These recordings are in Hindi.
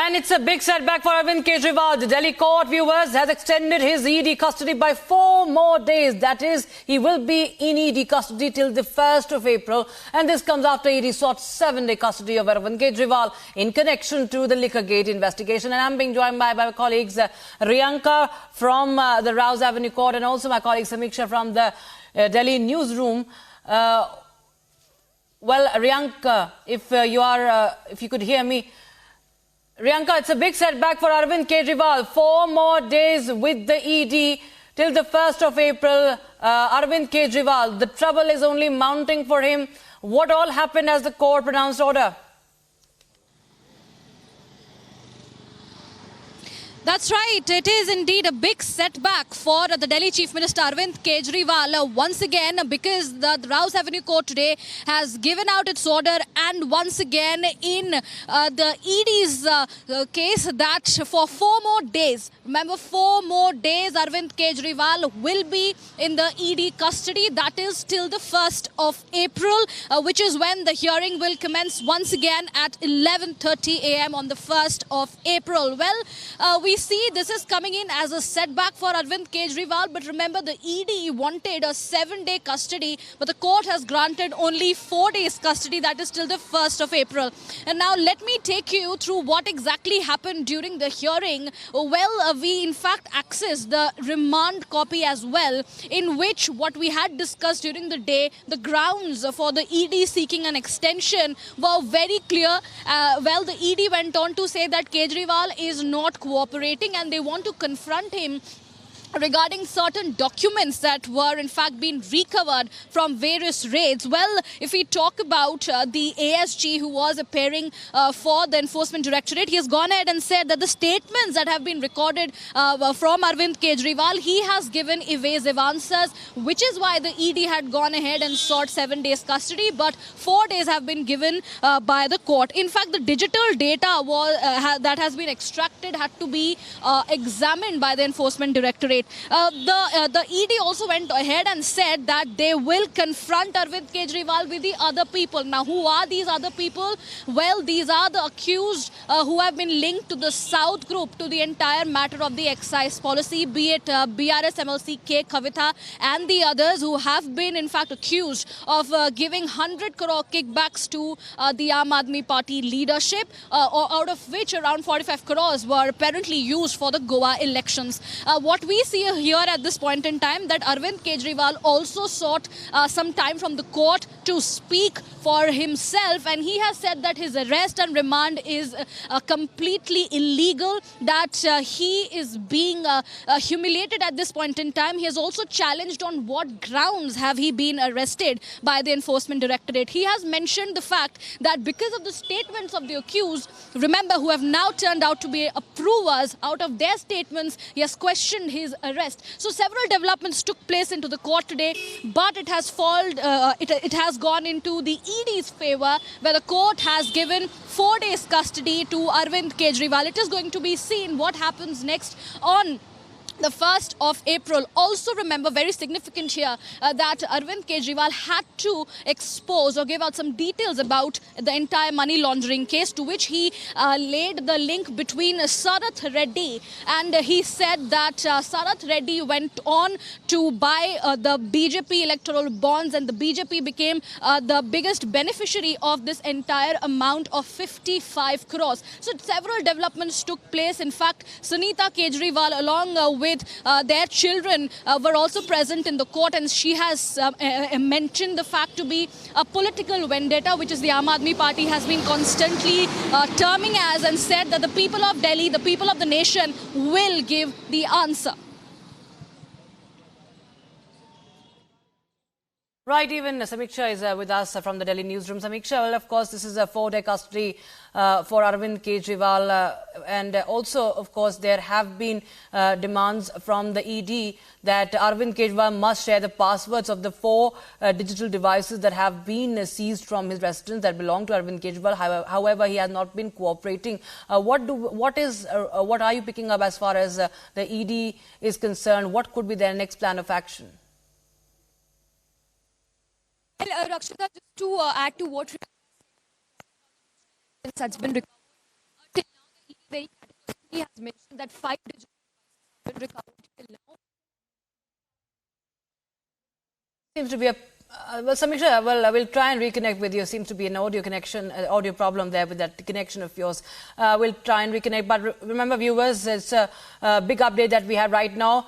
And it's a big setback for Arvind Kejriwal. The Delhi court, viewers, has extended his ED custody by 4 more days. That is, he will be in ED custody till the 1st of April. And this comes after ED sought 7-day custody of Arvind Kejriwal in connection to the Liquorgate investigation. And I'm being joined by my colleagues Riyanka from the Rouse Avenue Court and also my colleague Samiksha from the Delhi newsroom. Well, Riyanka, if you could hear me. Riyanka, it's a big setback for Arvind Kejriwal. 4 more days with the ED till the 1st of April. Arvind Kejriwal, the trouble is only mounting for him. What all happened as the court pronounced order? That's right. It is indeed a big setback for the Delhi Chief Minister Arvind Kejriwal once again, because the Rouse Avenue Court today has given out its order, and once again in the ED's case that for 4 more days, remember 4 more days, Arvind Kejriwal will be in the ED custody. That is till the 1st of April, which is when the hearing will commence once again at 11:30 a.m. on the 1st of April. Well, we see this is coming in as a setback for Arvind Kejriwal, but remember the ED wanted a 7-day custody, but the court has granted only 4 days custody, that is till the 1st of April. And now let me take you through what exactly happened during the hearing. Well, we in fact accessed the remand copy as well, in which what we had discussed during the day, the grounds for the ED seeking an extension were very clear. Well, the ED went on to say that Kejriwal is not cooperating and they want to confront him regarding certain documents that were in fact being recovered from various raids. Well, if we talk about the ASG who was appearing for the Enforcement Directorate, he has gone ahead and said that the statements that have been recorded from Arvind Kejriwal, he has given evasive answers, which is why the ED had gone ahead and sought 7 days custody, but 4 days have been given by the court. In fact, the digital data that has been extracted had to be examined by the Enforcement Directorate. The ED also went ahead and said that they will confront Arvind Kejriwal with the other people. Now, who are these other people? Well, these are the accused who have been linked to the South Group, to the entire matter of the excise policy, be it BRS MLC K Kavitha and the others who have been in fact accused of giving 100 crore kickbacks to the Aam Aadmi Party leadership, out of which around 45 crores were apparently used for the Goa elections. What we see here at this point in time, that Arvind Kejriwal also sought some time from the court to speak for himself, and he has said that his arrest and remand is completely illegal, that he is being humiliated at this point in time. He has also challenged on what grounds have he been arrested by the Enforcement Directorate. He has mentioned the fact that because of the statements of the accused, remember, who have now turned out to be approvers, out of their statements, he has questioned his arrest. So several developments took place into the court today, but it has it has gone into the ED's favor, where the court has given 4 days custody to Arvind Kejriwal. It is going to be seen what happens next on the 1st of April. Also remember, very significant here, that Arvind Kejriwal had to expose or give out some details about the entire money laundering case, to which he laid the link between Sarath Reddy, and he said that Sarath Reddy went on to buy the BJP electoral bonds, and the BJP became the biggest beneficiary of this entire amount of 55 crores. So several developments took place. In fact, Sunita Kejriwal, along with their children, were also present in the court, and she has mentioned the fact to be a political vendetta, which is the Aam Aadmi Party has been constantly terming as, and said that the people of Delhi, the people of the nation, will give the answer. Right, even Samiksha is with us from the Delhi newsroom. Samiksha, well, of course, this is a 4-day custody for Arvind Kejriwal, and also, of course, there have been demands from the ED that Arvind Kejriwal must share the passwords of the 4 digital devices that have been seized from his residence that belong to Arvind Kejriwal. However, he has not been cooperating. What are you picking up as far as the ED is concerned? What could be their next plan of action? Well, Rakshita, just to add to what has been recovered. Till now, the ED very he has mentioned that 5 digital have been recovered till now. Seems to be a well, Samiksha, well, I will try and reconnect with you. Seems to be an audio connection, audio problem there with that connection of yours. We'll try and reconnect. But remember, viewers, it's a big update that we have right now.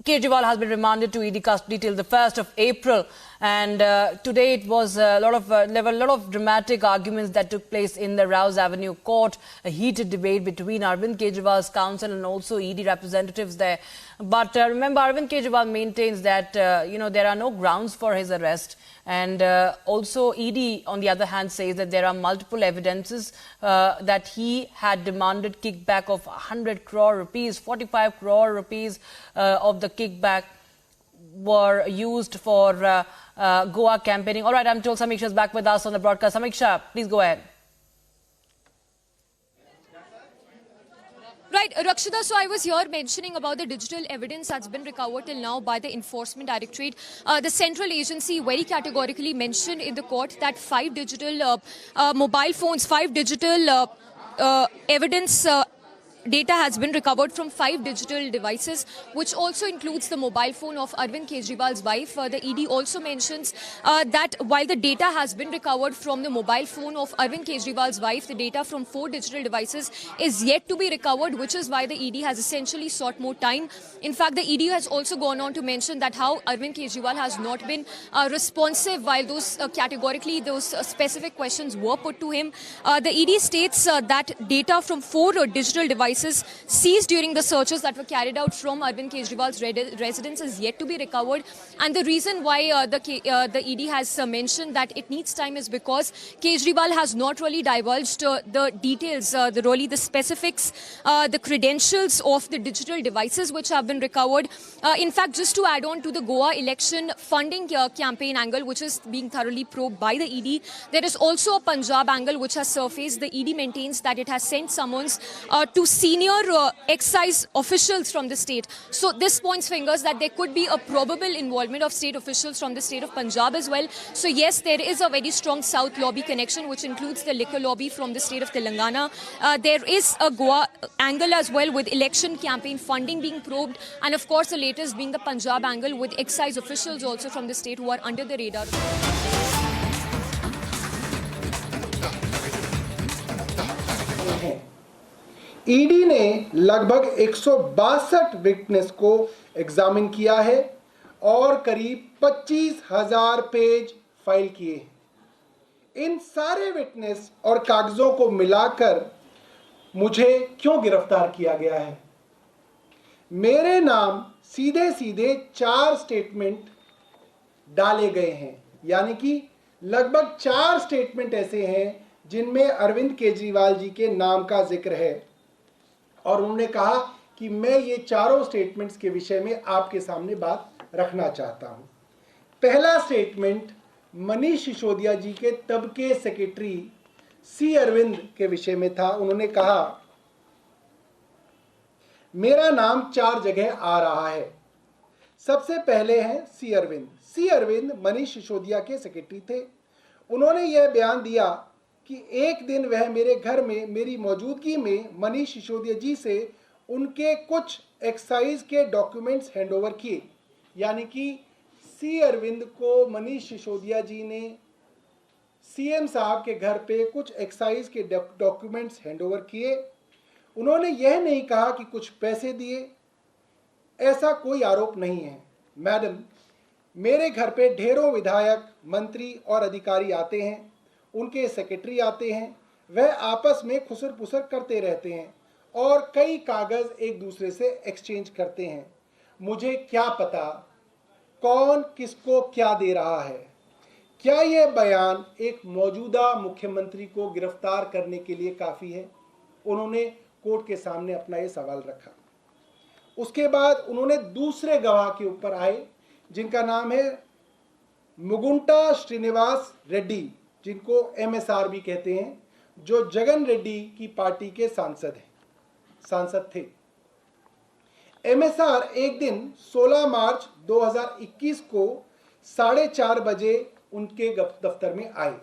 Kejriwal has been remanded to ED custody till the 1st of April. And today it was there were a lot of dramatic arguments that took place in the Rouse Avenue court, a heated debate between Arvind Kejriwal's counsel and also ED representatives there. But remember, Arvind Kejriwal maintains that, there are no grounds for his arrest. And also ED, on the other hand, says that there are multiple evidences that he had demanded kickback of 100 crore rupees, 45 crore rupees of the kickback were used for Goa campaigning. All right, I'm told Samiksha is back with us on the broadcast. Samiksha, please go ahead. Right, Rakshita, so I was here mentioning about the digital evidence that's been recovered till now by the Enforcement Directorate. The central agency very categorically mentioned in the court that 5 digital mobile phones, 5 digital evidence data has been recovered from 5 digital devices, which also includes the mobile phone of Arvind Kejriwal's wife. The ED also mentions that while the data has been recovered from the mobile phone of Arvind Kejriwal's wife, the data from 4 digital devices is yet to be recovered, which is why the ED has essentially sought more time. In fact, the ED has also gone on to mention that how Arvind Kejriwal has not been responsive while those those specific questions were put to him. The ED states that data from 4 digital devices seized during the searches that were carried out from Arvind Kejriwal's residence is yet to be recovered. And the reason why the ED has mentioned that it needs time is because Kejriwal has not really divulged the details, the specifics, the credentials of the digital devices which have been recovered. In fact, just to add on to the Goa election funding campaign angle, which is being thoroughly probed by the ED, there is also a Punjab angle which has surfaced. The ED maintains that it has sent summons to senior excise officials from the state. So this points fingers that there could be a probable involvement of state officials from the state of Punjab as well. So yes, there is a very strong South lobby connection, which includes the liquor lobby from the state of Telangana. There is a Goa angle as well with election campaign funding being probed. And of course, the latest being the Punjab angle with excise officials also from the state who are under the radar. ED ने लगभग 162 विटनेस को एग्जामिन किया है और करीब 25,000 पेज फाइल किए हैं। इन सारे विटनेस और कागजों को मिलाकर मुझे क्यों गिरफ्तार किया गया है? मेरे नाम सीधे सीधे 4 स्टेटमेंट डाले गए हैं, यानी कि लगभग 4 स्टेटमेंट ऐसे हैं जिनमें अरविंद केजरीवाल जी के नाम का जिक्र है। और उन्होंने कहा कि मैं ये चारों स्टेटमेंट्स के विषय में आपके सामने बात रखना चाहता हूं। पहला स्टेटमेंट मनीष सिसोदिया जी के तब के सेक्रेटरी सी अरविंद के विषय में था। उन्होंने कहा, मेरा नाम 4 जगह आ रहा है। सबसे पहले हैं सी अरविंद। सी अरविंद मनीष सिसोदिया के सेक्रेटरी थे। उन्होंने यह बयान दिया कि एक दिन वह मेरे घर में मेरी मौजूदगी में मनीष सिसोदिया जी से उनके कुछ एक्साइज के डॉक्यूमेंट्स हैंडओवर किए, यानी कि सी अरविंद को मनीष सिसोदिया जी ने सीएम साहब के घर पे कुछ एक्साइज के डॉक्यूमेंट्स हैंडओवर किए। उन्होंने यह नहीं कहा कि कुछ पैसे दिए, ऐसा कोई आरोप नहीं है। मैडम, मेरे घर पे ढेरों विधायक, मंत्री और अधिकारी आते हैं, उनके सेक्रेटरी आते हैं, वह आपस में खुसर पुसर करते रहते हैं और कई कागज एक दूसरे से एक्सचेंज करते हैं। मुझे क्या पता कौन किसको क्या दे रहा है? क्या यह बयान एक मौजूदा मुख्यमंत्री को गिरफ्तार करने के लिए काफ़ी है? उन्होंने कोर्ट के सामने अपना ये सवाल रखा। उसके बाद उन्होंने दूसरे गवाह के ऊपर आए, जिनका नाम है मुगुंटा श्रीनिवास रेड्डी, जिनको एमएसआर भी कहते हैं, जो जगन रेड्डी की पार्टी के सांसद थे। एमएसआर एक दिन 16 मार्च 2021 को 4:30 बजे उनके दफ्तर में आए।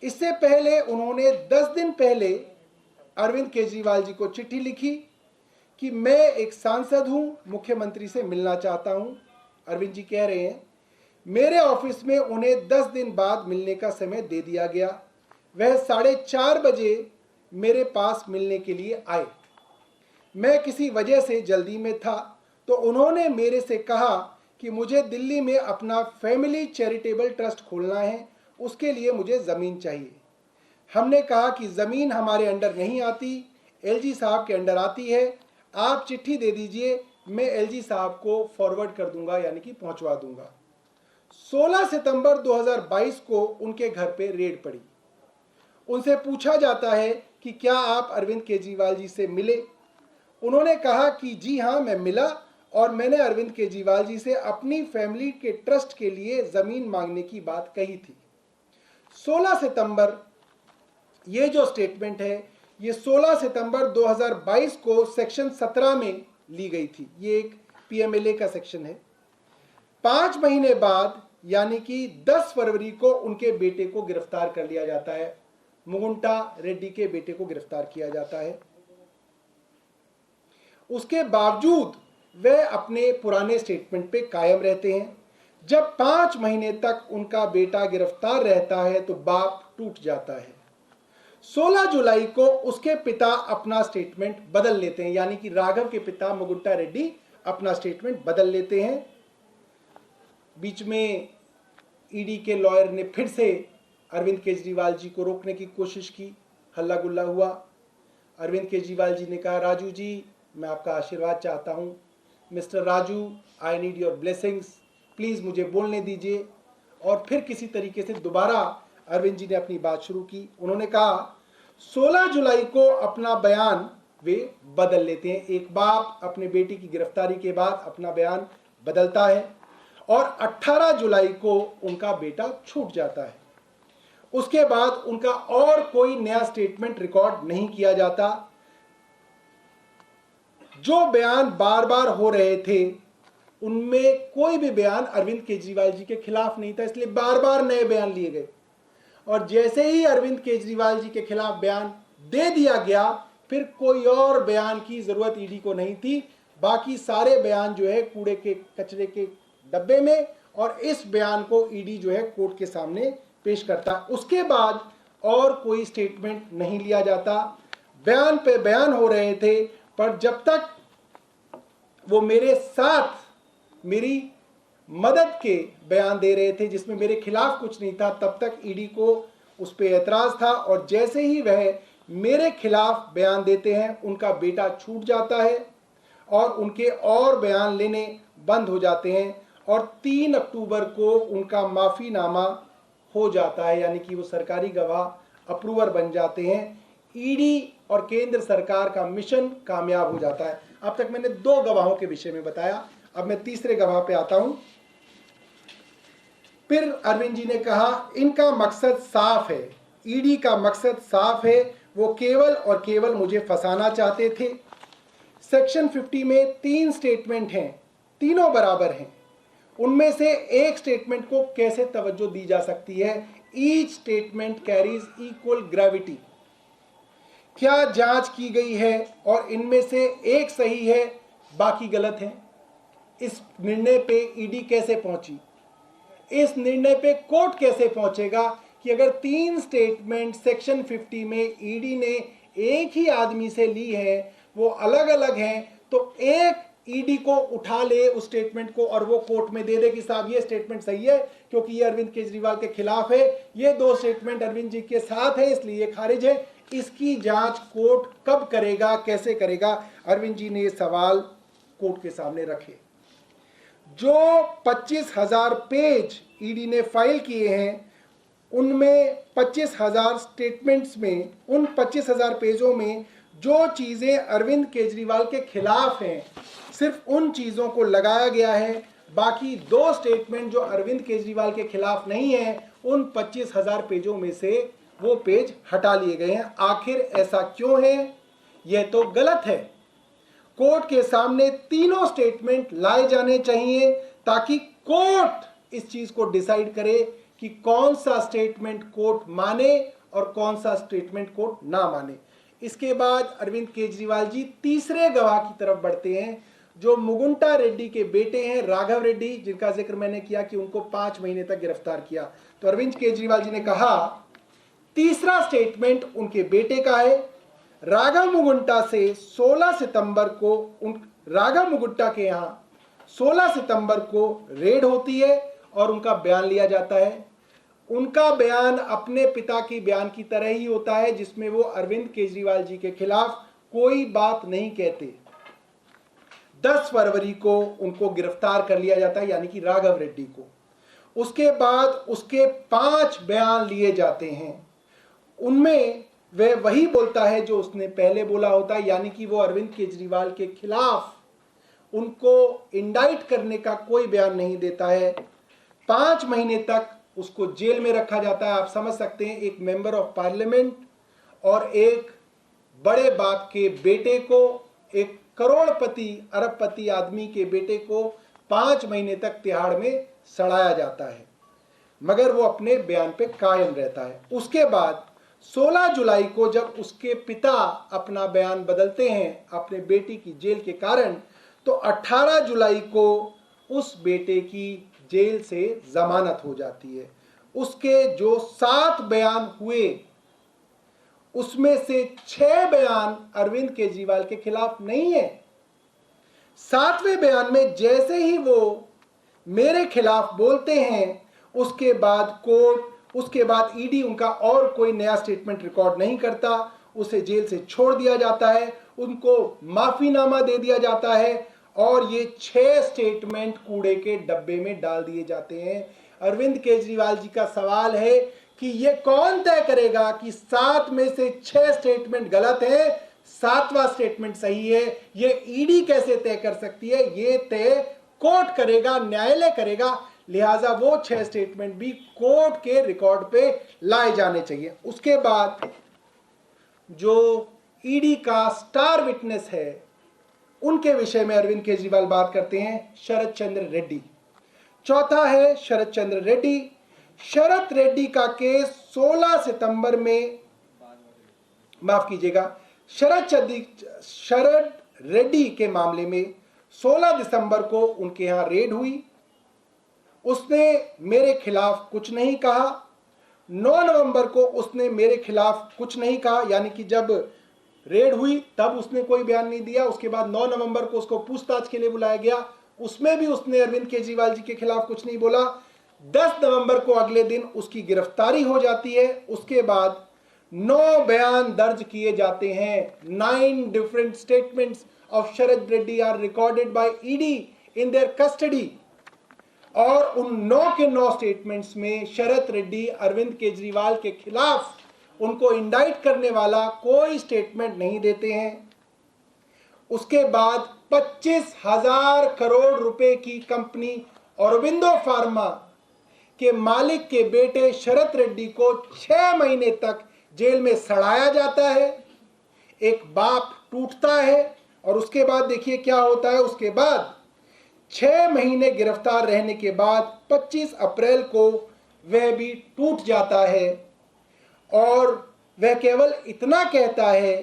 इससे पहले उन्होंने 10 दिन पहले अरविंद केजरीवाल जी को चिट्ठी लिखी कि मैं एक सांसद हूं, मुख्यमंत्री से मिलना चाहता हूं। अरविंद जी कह रहे हैं मेरे ऑफिस में उन्हें 10 दिन बाद मिलने का समय दे दिया गया। वह 4:30 बजे मेरे पास मिलने के लिए आए। मैं किसी वजह से जल्दी में था तो उन्होंने मेरे से कहा कि मुझे दिल्ली में अपना फैमिली चैरिटेबल ट्रस्ट खोलना है, उसके लिए मुझे ज़मीन चाहिए। हमने कहा कि ज़मीन हमारे अंडर नहीं आती, एलजी साहब के अंडर आती है। आप चिट्ठी दे दीजिए, मैं एलजी साहब को फॉरवर्ड कर दूंगा, यानी कि पहुंचवा दूंगा। 16 सितंबर 2022 को उनके घर पे रेड पड़ी। उनसे पूछा जाता है कि क्या आप अरविंद केजरीवाल जी से मिले। उन्होंने कहा कि जी हाँ, मैं मिला और मैंने अरविंद केजरीवाल जी से अपनी फैमिली के ट्रस्ट के लिए ज़मीन मांगने की बात कही थी। 16 सितंबर, ये जो स्टेटमेंट है ये 16 सितंबर 2022 को सेक्शन 17 में ली गई थी। ये एक पीएमएलए का सेक्शन है। 5 महीने बाद यानी कि 10 फरवरी को उनके बेटे को गिरफ्तार कर लिया जाता है। मुगुंटा रेड्डी के बेटे को गिरफ्तार किया जाता है। उसके बावजूद वे अपने पुराने स्टेटमेंट पे कायम रहते हैं। जब 5 महीने तक उनका बेटा गिरफ्तार रहता है तो बाप टूट जाता है। 16 जुलाई को उसके पिता अपना स्टेटमेंट बदल लेते हैं, यानी कि राघव के पिता मुगुंटा रेड्डी अपना स्टेटमेंट बदल लेते हैं। बीच में ईडी के लॉयर ने फिर से अरविंद केजरीवाल जी को रोकने की कोशिश की, हल्ला गुल्ला हुआ। अरविंद केजरीवाल जी ने कहा राजू जी, मैं आपका आशीर्वाद चाहता हूँ, mister Raju, I need your blessings, please मुझे बोलने दीजिए। और फिर किसी तरीके से दोबारा अरविंद जी ने अपनी बात शुरू की। उन्होंने कहा 16 जुलाई को अपना बयान वे बदल लेते हैं। एक बाप अपने बेटी की गिरफ्तारी के बाद अपना बयान बदलता है और 18 जुलाई को उनका बेटा छूट जाता है। उसके बाद उनका और कोई नया स्टेटमेंट रिकॉर्ड नहीं किया जाता। जो बयान बार बार हो रहे थे उनमें कोई भी बयान अरविंद केजरीवाल जी के खिलाफ नहीं था, इसलिए बार बार नए बयान लिए गए। और जैसे ही अरविंद केजरीवाल जी के खिलाफ बयान दे दिया गया, फिर कोई और बयान की जरूरत ईडी को नहीं थी। बाकी सारे बयान जो है कूड़े के कचरे के डब्बे में, और इस बयान को ईडी जो है कोर्ट के सामने पेश करता। उसके बाद और कोई स्टेटमेंट नहीं लिया जाता। बयान पे बयान हो रहे थे, पर जब तक वो मेरे साथ मेरी मदद के बयान दे रहे थे जिसमें मेरे खिलाफ कुछ नहीं था, तब तक ईडी को उस पर एतराज था। और जैसे ही वह मेरे खिलाफ बयान देते हैं, उनका बेटा छूट जाता है और उनके और बयान लेने बंद हो जाते हैं। और 3 अक्टूबर को उनका माफीनामा हो जाता है, यानी कि वो सरकारी गवाह अप्रूवर बन जाते हैं। ईडी और केंद्र सरकार का मिशन कामयाब हो जाता है। अब तक मैंने 2 गवाहों के विषय में बताया, अब मैं तीसरे गवाह पे आता हूं। फिर अरविंद जी ने कहा इनका मकसद साफ है, ईडी का मकसद साफ है, वो केवल और केवल मुझे फंसाना चाहते थे। सेक्शन 50 में 3 स्टेटमेंट हैं, तीनों बराबर हैं। उनमें से एक स्टेटमेंट को कैसे तवज्जो दी जा सकती है? Each statement carries equal gravity. क्या जांच की गई है और इनमें से एक सही है, बाकी गलत है? इस निर्णय पे ईडी कैसे पहुंची? इस निर्णय पे कोर्ट कैसे पहुंचेगा कि अगर 3 स्टेटमेंट सेक्शन 50 में ईडी ने एक ही आदमी से ली है, वो अलग अलग हैं, तो एक ईडी को उठा ले उस स्टेटमेंट को और वो कोर्ट में दे दे कि साहब ये स्टेटमेंट सही है क्योंकि ये अरविंद केजरीवाल के खिलाफ है, ये 2 स्टेटमेंट अरविंद जी के साथ है इसलिए ये खारिज है। इसकी जांच कोर्ट कब करेगा, कैसे करेगा? अरविंद जी ने ये सवाल कोर्ट के सामने रखे। जो 25,000 पेज ईडी ने फाइल किए हैं, उनमें 25,000 स्टेटमेंट्स में, उन 25,000 पेजों में जो चीज़ें अरविंद केजरीवाल के खिलाफ हैं, सिर्फ उन चीज़ों को लगाया गया है। बाकी 2 स्टेटमेंट जो अरविंद केजरीवाल के खिलाफ नहीं है, उन 25,000 पेजों में से वो पेज हटा लिए गए हैं। आखिर ऐसा क्यों है? यह तो गलत है। कोर्ट के सामने तीनों स्टेटमेंट लाए जाने चाहिए ताकि कोर्ट इस चीज को डिसाइड करे कि कौन सा स्टेटमेंट कोर्ट माने और कौन सा स्टेटमेंट कोर्ट ना माने। इसके बाद अरविंद केजरीवाल जी तीसरे गवाह की तरफ बढ़ते हैं, जो मुगुंटा रेड्डी के बेटे हैं, राघव रेड्डी, जिनका जिक्र मैंने किया कि उनको 5 महीने तक गिरफ्तार किया। तो अरविंद केजरीवाल जी ने कहा तीसरा स्टेटमेंट उनके बेटे का है। राघव मुगुंटा से 16 सितंबर को राघव मुगुंटा के यहाँ 16 सितंबर को रेड होती है और उनका बयान लिया जाता है। उनका बयान अपने पिता की बयान की तरह ही होता है, जिसमें वो अरविंद केजरीवाल जी के खिलाफ कोई बात नहीं कहते। 10 फरवरी को उनको गिरफ्तार कर लिया जाता है, यानी कि राघव रेड्डी को। उसके बाद उसके 5 बयान लिए जाते हैं। उनमें वह वही बोलता है जो उसने पहले बोला होता है, यानी कि वो अरविंद केजरीवाल के खिलाफ उनको इंडाइट करने का कोई बयान नहीं देता है। 5 महीने तक उसको जेल में रखा जाता है। आप समझ सकते हैं, एक मेंबर ऑफ पार्लियामेंट और एक बड़े बाप के बेटे को, एक करोड़पति अरबपति आदमी के बेटे को 5 महीने तक तिहाड़ में सड़ाया जाता है, मगर वो अपने बयान पे कायम रहता है। उसके बाद 16 जुलाई को जब उसके पिता अपना बयान बदलते हैं अपने बेटी की जेल के कारण, तो 18 जुलाई को उस बेटे की जेल से जमानत हो जाती है। उसके जो 7 बयान हुए उसमें से 6 बयान अरविंद केजरीवाल के खिलाफ नहीं है। 7वें बयान में जैसे ही वो मेरे खिलाफ बोलते हैं, उसके बाद कोर्ट, उसके बाद ईडी उनका और कोई नया स्टेटमेंट रिकॉर्ड नहीं करता, उसे जेल से छोड़ दिया जाता है, उनको माफीनामा दे दिया जाता है और ये 6 स्टेटमेंट कूड़े के डब्बे में डाल दिए जाते हैं। अरविंद केजरीवाल जी का सवाल है कि ये कौन तय करेगा कि 7 में से 6 स्टेटमेंट गलत है, 7वां स्टेटमेंट सही है? ये ईडी कैसे तय कर सकती है? ये तय कोर्ट करेगा, न्यायालय करेगा। लिहाजा वो 6 स्टेटमेंट भी कोर्ट के रिकॉर्ड पे लाए जाने चाहिए। उसके बाद जो ईडी का स्टार विटनेस है, उनके विषय में अरविंद केजरीवाल बात करते हैं, शरद चंद्र रेड्डी। चौथा है शरद चंद्र रेड्डी। शरद रेड्डी का केस 16 सितंबर में, माफ कीजिएगा, शरद रेड्डी के मामले में 16 दिसंबर को उनके यहां रेड हुई। उसने मेरे खिलाफ कुछ नहीं कहा। 9 नवंबर को उसने मेरे खिलाफ कुछ नहीं कहा, यानी कि जब रेड हुई तब उसने कोई बयान नहीं दिया। उसके बाद 9 नवंबर को उसको पूछताछ के लिए बुलाया गया, उसमें भी उसने अरविंद केजरीवाल जी के खिलाफ कुछ नहीं बोला। 10 नवंबर को अगले दिन उसकी गिरफ्तारी हो जाती है। उसके बाद 9 बयान दर्ज किए जाते हैं। 9 different statements of Sharad Reddy are recorded by ED in their custody. और उन 9 के 9 स्टेटमेंट्स में शरद रेड्डी अरविंद केजरीवाल के खिलाफ उनको इंडाइट करने वाला कोई स्टेटमेंट नहीं देते हैं। उसके बाद 25,000 करोड़ रुपए की कंपनी औरोबिंदो फार्मा के मालिक के बेटे शरद रेड्डी को 6 महीने तक जेल में सड़ाया जाता है। एक बाप टूटता है और उसके बाद देखिए क्या होता है। उसके बाद 6 महीने गिरफ्तार रहने के बाद 25 अप्रैल को वह भी टूट जाता है और वह केवल इतना कहता है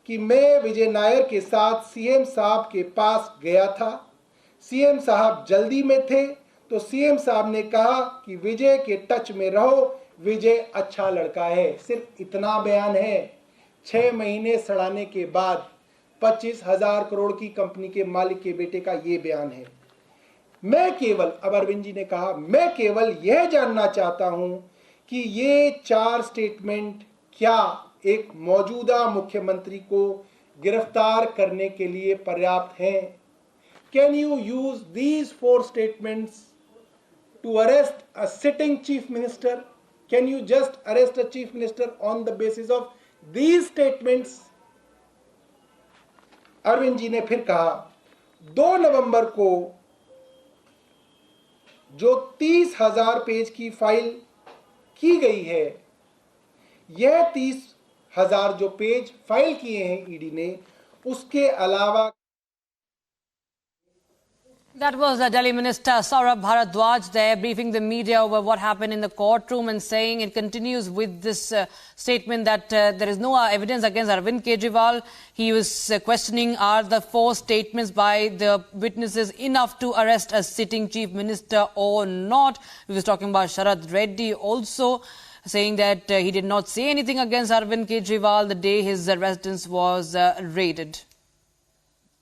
कि मैं विजय नायर के साथ सीएम साहब के पास गया था, सीएम साहब जल्दी में थे, तो सीएम साहब ने कहा कि विजय के टच में रहो, विजय अच्छा लड़का है। सिर्फ इतना बयान है। 6 महीने सड़ाने के बाद 25,000 करोड़ की कंपनी के मालिक के बेटे का ये बयान है। मैं केवल, अब अरविंद जी ने कहा, मैं केवल यह जानना चाहता हूं कि ये 4 स्टेटमेंट क्या एक मौजूदा मुख्यमंत्री को गिरफ्तार करने के लिए पर्याप्त हैं? Can you use these 4 statements to arrest a sitting chief minister? Can you just arrest a chief minister on the basis of these statements? Arvind ji ने फिर कहा 2 नवंबर को जो 30,000 पेज की फाइल की गई है, यह 30,000 जो पेज फाइल किए हैं ईडी ने, उसके अलावा That was Delhi Minister Saurabh Bharadwaj there briefing the media over what happened in the courtroom and saying it continues with this statement that there is no evidence against Arvind Kejriwal. He was questioning, are the 4 statements by the witnesses enough to arrest a sitting chief minister or not? He was talking about Sharad Reddy also, saying that he did not say anything against Arvind Kejriwal the day his residence was raided.